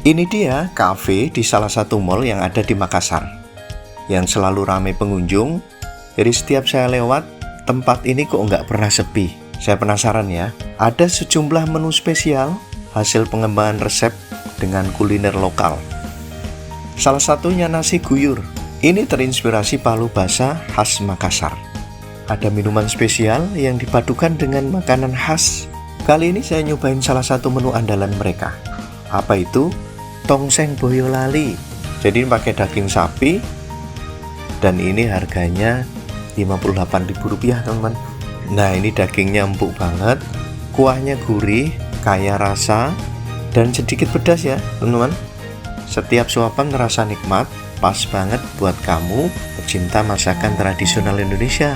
Ini dia kafe di salah satu mall yang ada di Makassar, yang selalu ramai pengunjung. Jadi setiap saya lewat, tempat ini kok nggak pernah sepi. Saya penasaran ya, ada sejumlah menu spesial hasil pengembangan resep dengan kuliner lokal. Salah satunya nasi guyur. Ini terinspirasi palu basah khas Makassar. Ada minuman spesial yang dipadukan dengan makanan khas. Kali ini saya nyobain salah satu menu andalan mereka. Apa itu? Tongseng Boyolali. Jadi pakai daging sapi, dan ini harganya Rp58.000 teman-teman. Nah, ini dagingnya empuk banget, kuahnya gurih, kaya rasa, dan sedikit pedas ya teman-teman. Setiap suapan terasa nikmat, pas banget buat kamu pecinta masakan tradisional Indonesia.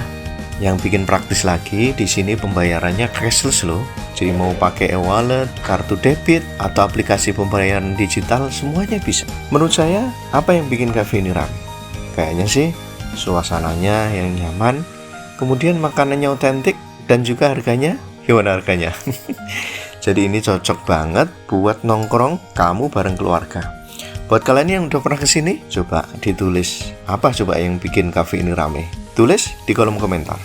Yang bikin praktis lagi, di sini pembayarannya cashless loh. Jadi mau pakai e-wallet, kartu debit, atau aplikasi pembayaran digital, semuanya bisa. Menurut saya, apa yang bikin cafe ini ramai? Kayaknya sih suasananya yang nyaman, kemudian makanannya otentik, dan juga harganya. Gimana harganya? Jadi ini cocok banget buat nongkrong kamu bareng keluarga. Buat kalian yang udah pernah kesini, coba ditulis apa coba yang bikin cafe ini ramai. Tulis di kolom komentar.